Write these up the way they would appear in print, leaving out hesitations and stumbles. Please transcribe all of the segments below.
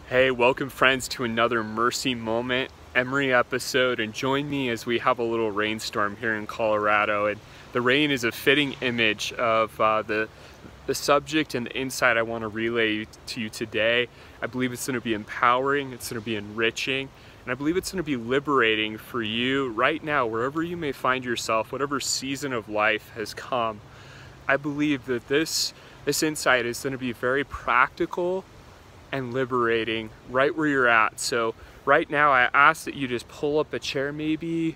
Hey, welcome friends to another Mercy Moment Emery episode, and join me as we have a little rainstorm here in Colorado. And the rain is a fitting image of the subject and the insight I want to relay to you today. I believe it's going to be empowering, it's going to be enriching, and I believe it's going to be liberating for you right now, wherever you may find yourself, whatever season of life has come. I believe that this insight is going to be very practical and liberating right where you're at. So right now I ask that you just pull up a chair, maybe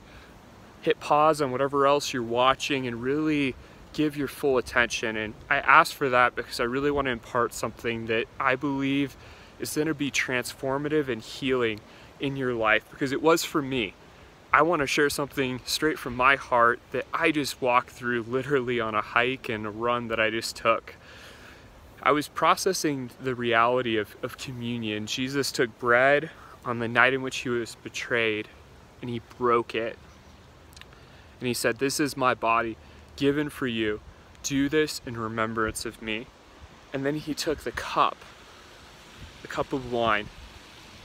hit pause on whatever else you're watching and really give your full attention. And I ask for that because I really want to impart something that I believe is going to be transformative and healing in your life, because it was for me. I want to share something straight from my heart that I just walked through literally on a hike and a run that I just took. I was processing the reality of communion. Jesus took bread on the night in which he was betrayed, and he broke it. And he said, "This is my body given for you. Do this in remembrance of me." And then he took the cup of wine,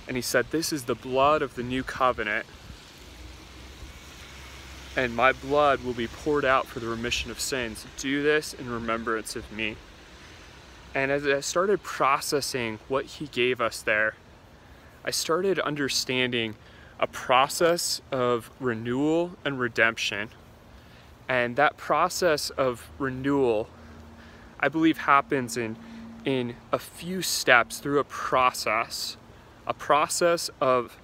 and he said, "This is the blood of the new covenant, and my blood will be poured out for the remission of sins. Do this in remembrance of me." And as I started processing what he gave us there, I started understanding a process of renewal and redemption. And that process of renewal, I believe, happens in a few steps through a process of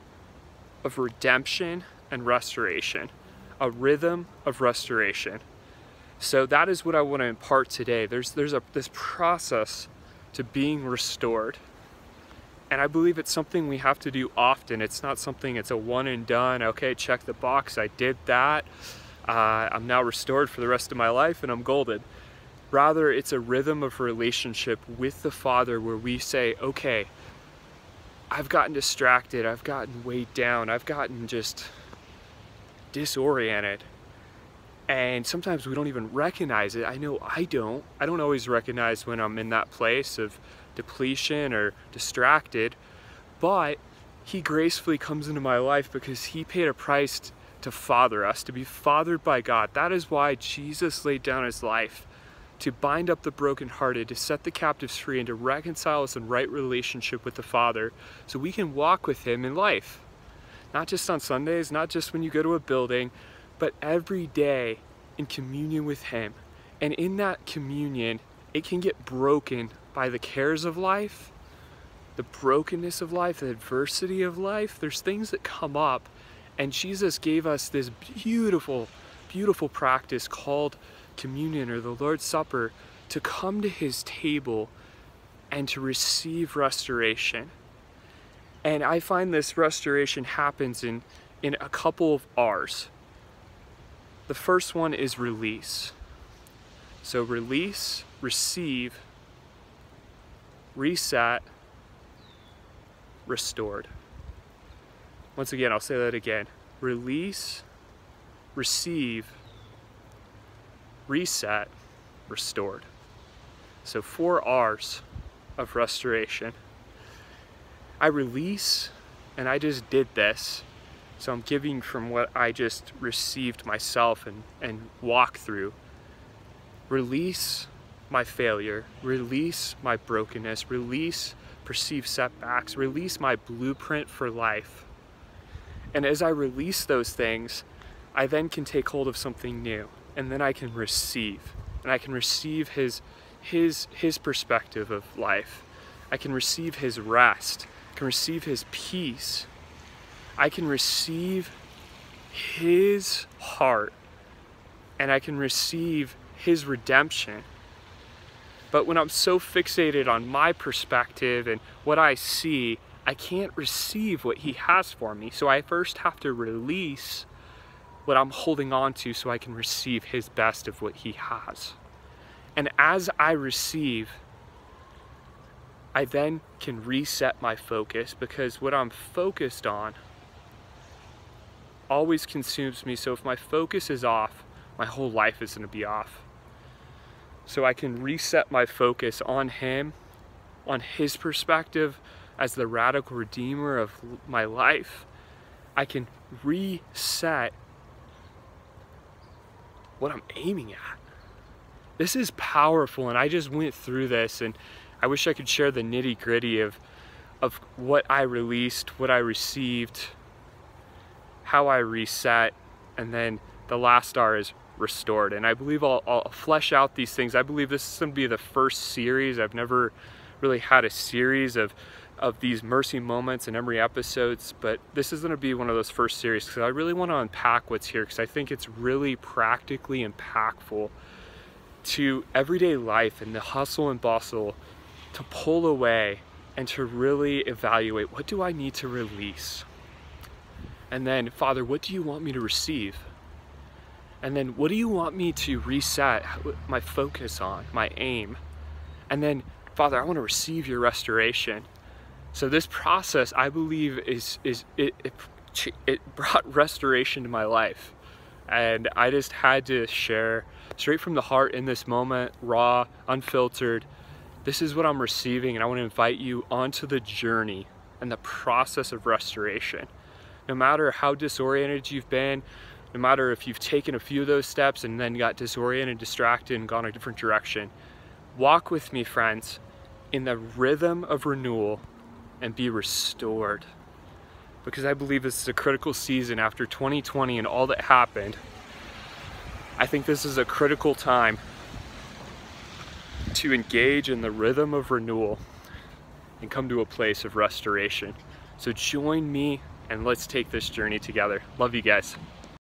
redemption and restoration, a rhythm of restoration. So that is what I want to impart today. There's this process to being restored. And I believe it's something we have to do often. It's not something, it's a one and done. Okay, check the box, I did that. I'm now restored for the rest of my life and I'm golden. Rather, it's a rhythm of relationship with the Father where we say, okay, I've gotten distracted, I've gotten weighed down, I've gotten just disoriented. And sometimes we don't even recognize it. I know I don't always recognize when I'm in that place of depletion or distracted, but he gracefully comes into my life because he paid a price to father us, to be fathered by God. That is why Jesus laid down his life, to bind up the brokenhearted, to set the captives free, and to reconcile us in right relationship with the Father so we can walk with him in life. Not just on Sundays, not just when you go to a building, but every day in communion with him. And in that communion, it can get broken by the cares of life, the brokenness of life, the adversity of life. There's things that come up, and Jesus gave us this beautiful, beautiful practice called communion, or the Lord's Supper, to come to his table and to receive restoration. And I find this restoration happens in a couple of R's. The first one is release. So release, receive, reset, restored. Once again, I'll say that again. Release, receive, reset, restored. So 4 R's of restoration. I release, and I just did this. So I'm giving from what I just received myself and walk through. Release my failure, release my brokenness, release perceived setbacks, release my blueprint for life. And as I release those things, I then can take hold of something new, and then I can receive. And I can receive his perspective of life. I can receive his rest. I can receive his peace. I can receive his heart, and I can receive his redemption. But when I'm so fixated on my perspective and what I see, I can't receive what he has for me. So I first have to release what I'm holding on to so I can receive his best of what he has. And as I receive, I then can reset my focus, because what I'm focused on always consumes me. So if my focus is off, my whole life is going to be off. So I can reset my focus on him, on his perspective, as the radical redeemer of my life, I can reset what I'm aiming at. This is powerful, and I just went through this, and I wish I could share the nitty-gritty of what I released, what I received, how I reset, and then the last R is restored. And I believe I'll flesh out these things. I believe this is going to be the first series. I've never really had a series of these mercy moments and Emery episodes, but this is going to be one of those first series because I really want to unpack what's here, because I think it's really practically impactful to everyday life and the hustle and bustle, to pull away and to really evaluate, what do I need to release? And then, Father, what do you want me to receive? And then, what do you want me to reset my focus on, my aim? And then, Father, I want to receive your restoration. So this process, I believe, it brought restoration to my life. And I just had to share straight from the heart in this moment, raw, unfiltered. This is what I'm receiving, and I want to invite you onto the journey and the process of restoration. No matter how disoriented you've been, no matter if you've taken a few of those steps and then got disoriented, distracted, and gone a different direction, walk with me, friends, in the rhythm of renewal and be restored. Because I believe this is a critical season after 2020 and all that happened. I think this is a critical time to engage in the rhythm of renewal and come to a place of restoration. So join me and let's take this journey together. Love you guys.